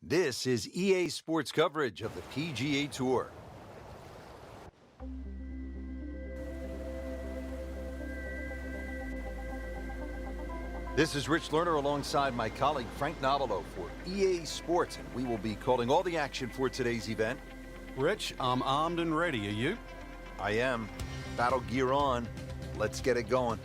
This is EA Sports coverage of the PGA Tour. This is Rich Lerner alongside my colleague Frank Novelo for EA Sports, and we will be calling all the action for today's event. Rich, I'm armed and ready. Are you? I am. Battle gear on. Let's get it going.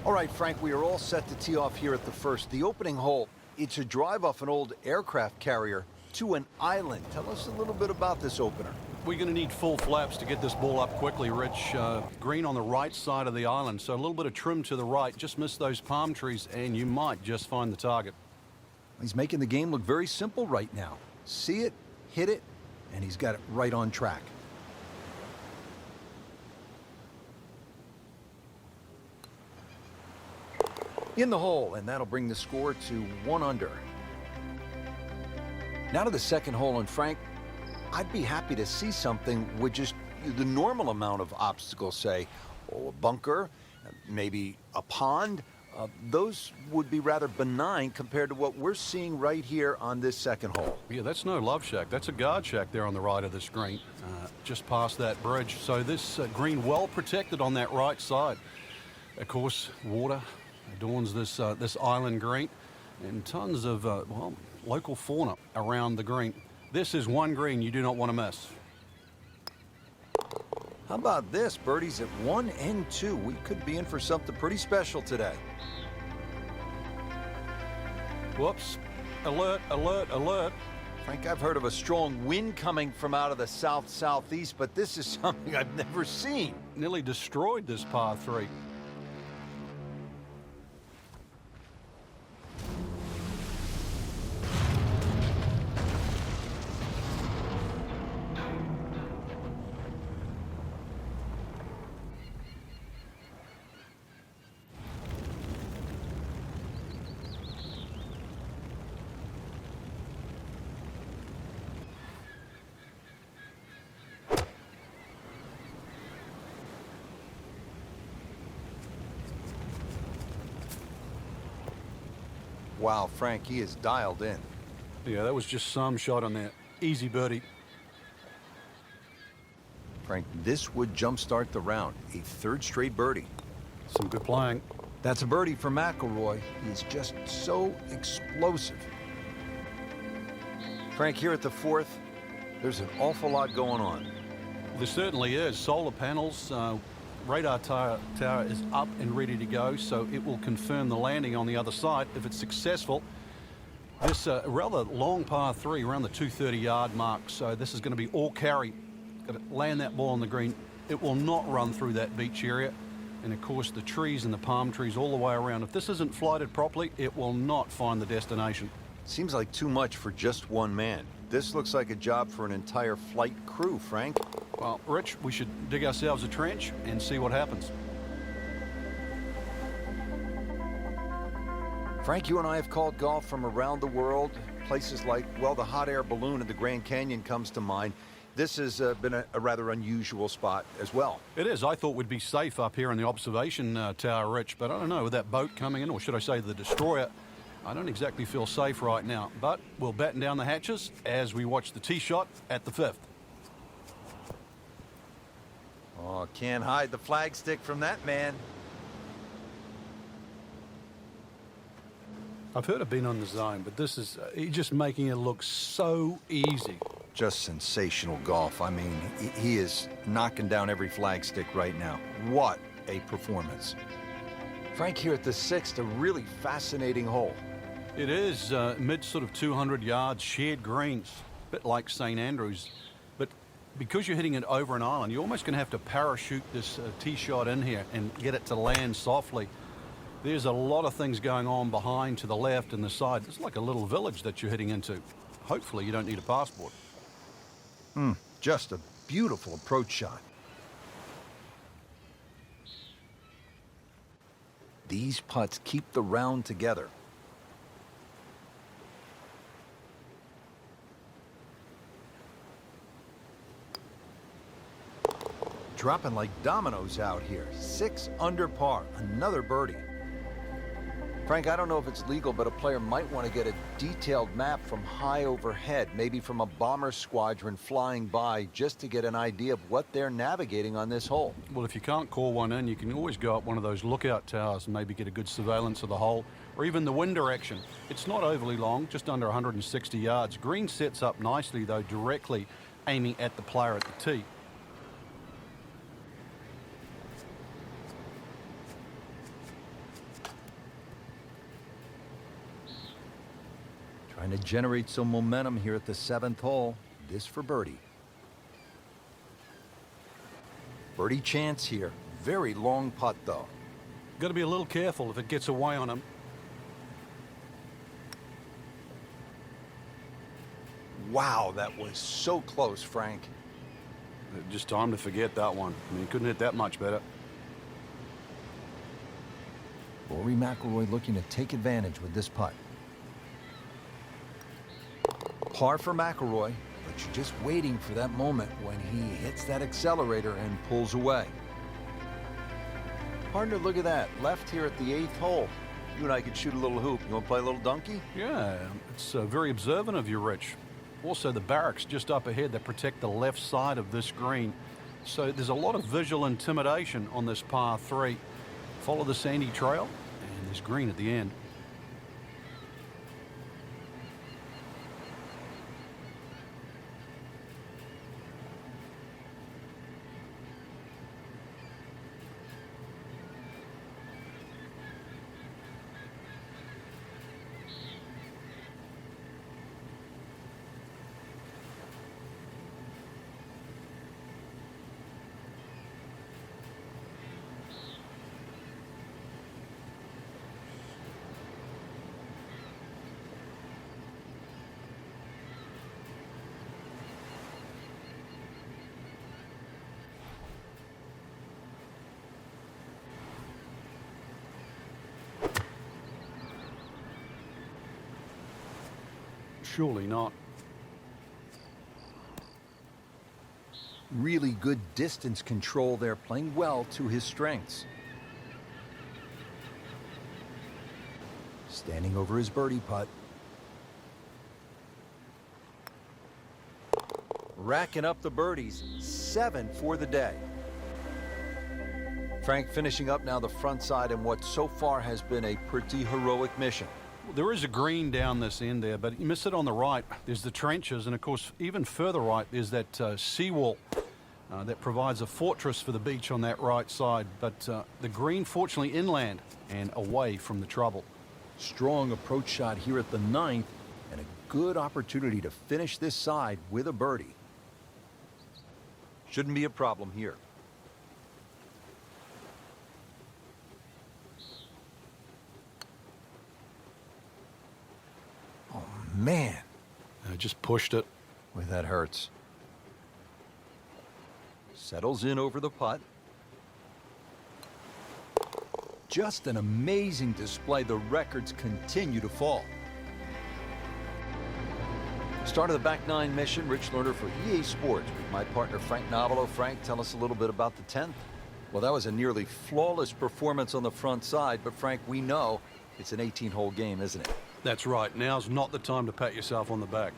All right, Frank, we are all set to tee off here at the first. The opening hole, it's a drive off an old aircraft carrier to an island. Tell us a little bit about this opener. We're going to need full flaps to get this ball up quickly, Rich. Green on the right side of the island, so a little bit of trim to the right. Just miss those palm trees, and you might just find the target. He's making the game look very simple right now. See it, hit it, and he's got it right on track. In the hole, and that'll bring the score to 1 under. Now to the second hole, and Frank, I'd be happy to see something with just the normal amount of obstacles, say, a bunker, maybe a pond. Those would be rather benign compared to what we're seeing right here on this second hole. Yeah, that's no love shack. That's a guard shack there on the right of this green, just past that bridge. So this green well protected on that right side. Of course, water adorns this island green, and tons of local fauna around the green. This is one green you do not want to miss. How about this? Birdies at 1 and 2. We could be in for something pretty special today. Whoops. Alert, alert, alert. Frank, I've heard of a strong wind coming from out of the south-southeast, but this is something I've never seen. Nearly destroyed this par 3. Wow, Frank, he is dialed in. Yeah, that was just some shot on that. Easy birdie. Frank, this would jumpstart the round. A third straight birdie. Some good playing. That's a birdie for McIlroy. He's just so explosive. Frank, here at the fourth, there's an awful lot going on. There certainly is. Solar panels, radar tower is up and ready to go, so it will confirm the landing on the other side if it's successful. This rather long par 3 around the 230-yard mark, so this is going to be all carry. Got to land that ball on the green. It will not run through that beach area. And of course the trees and the palm trees all the way around. If this isn't flighted properly, it will not find the destination. Seems like too much for just one man. This looks like a job for an entire flight crew, Frank. Well, Rich, we should dig ourselves a trench and see what happens. Frank, you and I have called golf from around the world. Places like, well, the hot air balloon in the Grand Canyon comes to mind. This has been a rather unusual spot as well. It is. I thought we'd be safe up here in the observation tower, Rich, but I don't know, with that boat coming in, or should I say the destroyer, I don't exactly feel safe right now. But we'll batten down the hatches as we watch the tee shot at the 5th. Oh, can't hide the flagstick from that man. I've heard of being on the zone, but this is he's just making it look so easy. Just sensational golf. I mean, he is knocking down every flagstick right now. What a performance. Frank, here at the 6th, a really fascinating hole. It is mid sort of 200 yards, shared greens, a bit like St. Andrews. But because you're hitting it over an island, you're almost going to have to parachute this tee shot in here and get it to land softly. There's a lot of things going on behind to the left and the side. It's like a little village that you're hitting into. Hopefully you don't need a passport. Just a beautiful approach shot. These putts keep the round together. Dropping like dominoes out here. 6 under par. Another birdie. Frank, I don't know if it's legal, but a player might want to get a detailed map from high overhead, maybe from a bomber squadron flying by, just to get an idea of what they're navigating on this hole. Well, if you can't call one in, you can always go up one of those lookout towers and maybe get a good surveillance of the hole, or even the wind direction. It's not overly long, just under 160 yards. Green sets up nicely, though, directly aiming at the player at the tee. Trying to generate some momentum here at the 7th hole. This for birdie. Birdie chance here. Very long putt, though. Got to be a little careful if it gets away on him. Wow, that was so close, Frank. Just time to forget that one. I mean, he couldn't hit that much better. Rory McIlroy looking to take advantage with this putt. Par for McIlroy, but you're just waiting for that moment when he hits that accelerator and pulls away. Partner, look at that. Left here at the 8th hole. You and I could shoot a little hoop. You want to play a little donkey? Yeah, it's very observant of you, Rich. Also, the barracks just up ahead that protect the left side of this green. So there's a lot of visual intimidation on this par 3. Follow the sandy trail, and there's green at the end. Surely not. Really good distance control there, playing well to his strengths. Standing over his birdie putt. Racking up the birdies. 7 for the day. Frank finishing up now the front side in what so far has been a pretty heroic mission. There is a green down this end there, but you miss it on the right. There's the trenches, and of course, even further right, there's that seawall that provides a fortress for the beach on that right side. But the green, fortunately, inland and away from the trouble. Strong approach shot here at the 9th, and a good opportunity to finish this side with a birdie. Shouldn't be a problem here. Man, I just pushed it. boy, that hurts. Settles in over the putt. Just an amazing display. The records continue to fall. Start of the back 9 mission. Rich Lerner for EA Sports with my partner Frank Novelo. Frank, tell us a little bit about the 10th. Well, that was a nearly flawless performance on the front side, but Frank, we know it's an 18-hole game, isn't it? That's right. Now's not the time to pat yourself on the back.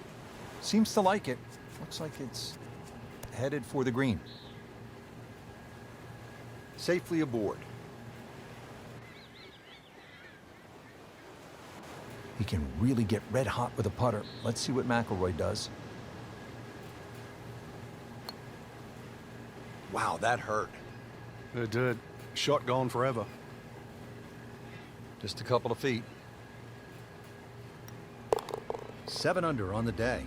Seems to like it. Looks like it's headed for the green. Safely aboard. He can really get red hot with a putter. Let's see what McIlroy does. Wow, that hurt. It did. Shot gone forever. Just a couple of feet. 7 under on the day.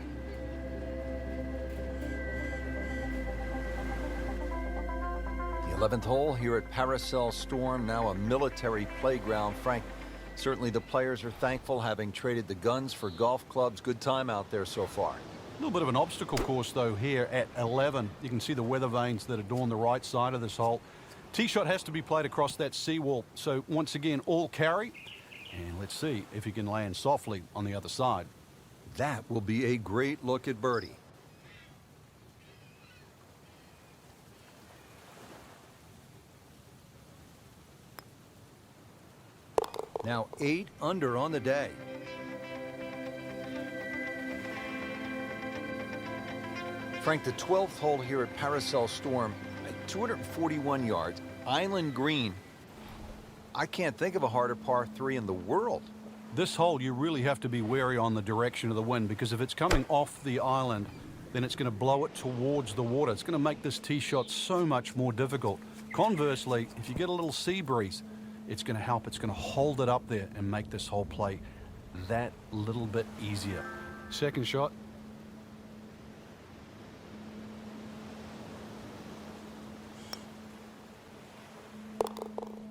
The 11th hole here at Paracel Storm, now a military playground. Frank, certainly the players are thankful, having traded the guns for golf clubs. Good time out there so far. A little bit of an obstacle course, though, here at 11. You can see the weather vanes that adorn the right side of this hole. Tee shot has to be played across that seawall. So once again, all carry. And let's see if he can land softly on the other side. That will be a great look at birdie. Now 8 under on the day. Frank, the 12th hole here at Paracel Storm, at 241 yards, island green. I can't think of a harder par 3 in the world. This hole, you really have to be wary on the direction of the wind, because if it's coming off the island, then it's going to blow it towards the water. It's going to make this tee shot so much more difficult. Conversely, if you get a little sea breeze, it's going to help. It's going to hold it up there and make this whole play that little bit easier. Second shot.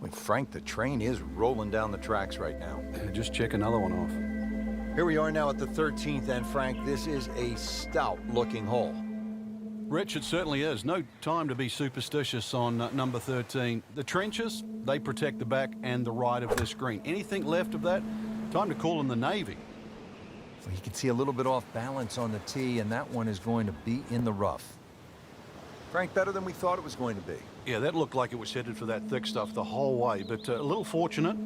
Wait, Frank, the train is rolling down the tracks right now. Just check another one off. Here we are now at the 13th, and Frank, this is a stout-looking hole. Rich, it certainly is. No time to be superstitious on number 13. The trenches, they protect the back and the right of this green. Anything left of that, time to call them the Navy. Well, you can see a little bit off balance on the tee, and that one is going to be in the rough. Frank, better than we thought it was going to be. Yeah, that looked like it was headed for that thick stuff the whole way, but a little fortunate.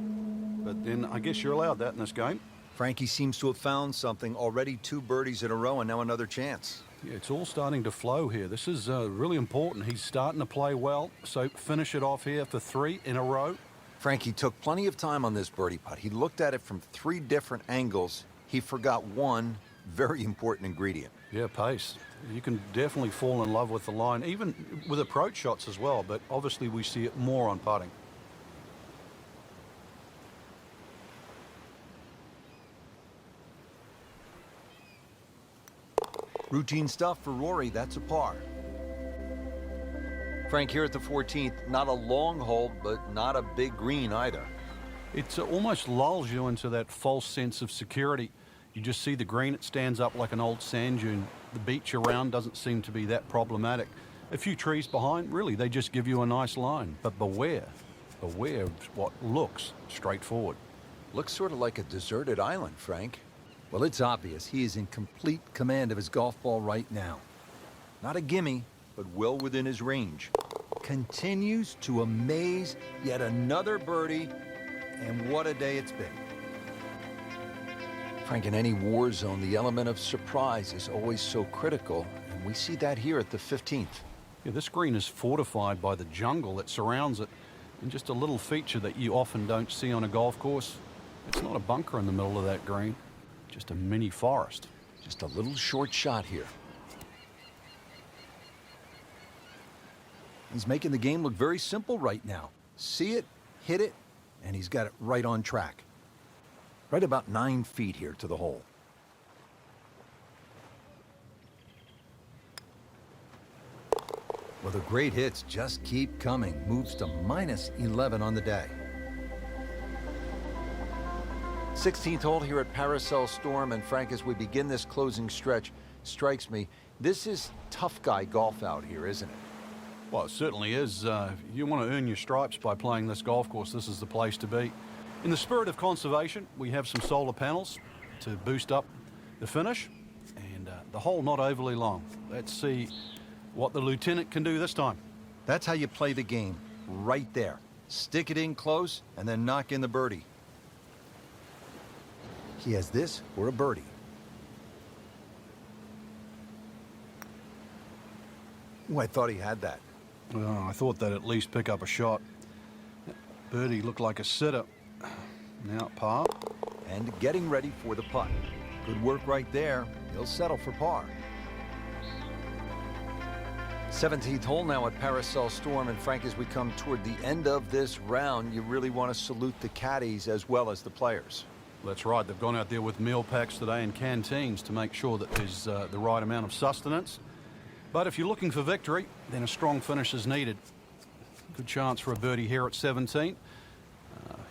But then I guess you're allowed that in this game. Frankie seems to have found something. Already 2 birdies in a row, and now another chance. Yeah, it's all starting to flow here. This is really important. He's starting to play well, so finish it off here for 3 in a row. Frankie took plenty of time on this birdie putt. He looked at it from 3 different angles. He forgot one very important ingredient. Yeah, pace. You can definitely fall in love with the line, even with approach shots as well, but obviously we see it more on putting. Routine stuff for Rory, that's a par. Frank, here at the 14th, not a long hole, but not a big green either. It almost lulls you into that false sense of security. You just see the green, it stands up like an old sand dune. The beach around doesn't seem to be that problematic. A few trees behind, really, they just give you a nice line. But beware of what looks straightforward. Looks sort of like a deserted island, Frank. Well, it's obvious he is in complete command of his golf ball right now. Not a gimme, but well within his range. Continues to amaze. Yet another birdie, and what a day it's been. Frank, in any war zone, the element of surprise is always so critical, and we see that here at the 15th. Yeah, this green is fortified by the jungle that surrounds it, and just a little feature that you often don't see on a golf course. It's not a bunker in the middle of that green. Just a mini forest. Just a little short shot here. He's making the game look very simple right now. See it, hit it, and he's got it right on track. Right about 9 feet here to the hole. Well, the great hits just keep coming. Moves to -11 on the day. 16th hole here at Paracel Storm, and Frank, as we begin this closing stretch, strikes me, this is tough guy golf out here, isn't it? Well, it certainly is. If you want to earn your stripes by playing this golf course, this is the place to be. In the spirit of conservation, we have some solar panels to boost up the finish, and the hole not overly long. Let's see what the lieutenant can do this time. That's how you play the game, right there. Stick it in close, and then knock in the birdie. He has this or a birdie. Oh, I thought he had that. Well, I thought they'd at least pick up a shot. Birdie looked like a sitter. Now par. And getting ready for the putt. Good work right there. He'll settle for par. 17th hole now at Paracel Storm, and Frank, as we come toward the end of this round, you really want to salute the caddies as well as the players. That's right. They've gone out there with meal packs today and canteens to make sure that there's the right amount of sustenance. But if you're looking for victory, then a strong finish is needed. Good chance for a birdie here at 17.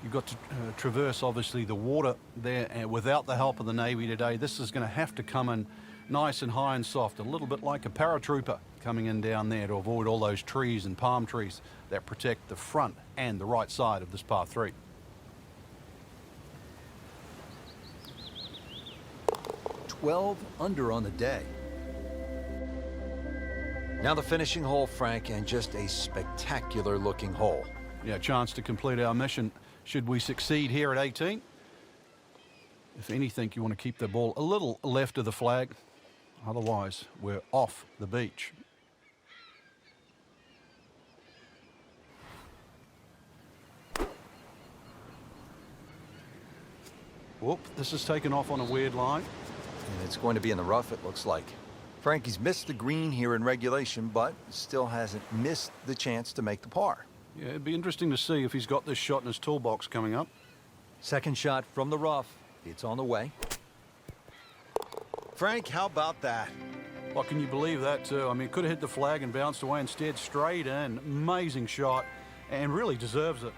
You've got to traverse, obviously, the water there, and without the help of the Navy today, this is going to have to come in nice and high and soft, a little bit like a paratrooper coming in down there to avoid all those trees and palm trees that protect the front and the right side of this par 3. Under on the day. Now the finishing hole, Frank, and just a spectacular looking hole. Yeah, chance to complete our mission should we succeed here at 18. If anything, you want to keep the ball a little left of the flag. Otherwise, we're off the beach. Whoop, this is taken off on a weird line. And it's going to be in the rough, it looks like. Frankie's missed the green here in regulation, but still hasn't missed the chance to make the par. Yeah, it'd be interesting to see if he's got this shot in his toolbox coming up. Second shot from the rough. It's on the way. Frank, how about that? What can you believe that too? I mean, could have hit the flag and bounced away, instead straight in. Amazing shot, and really deserves it.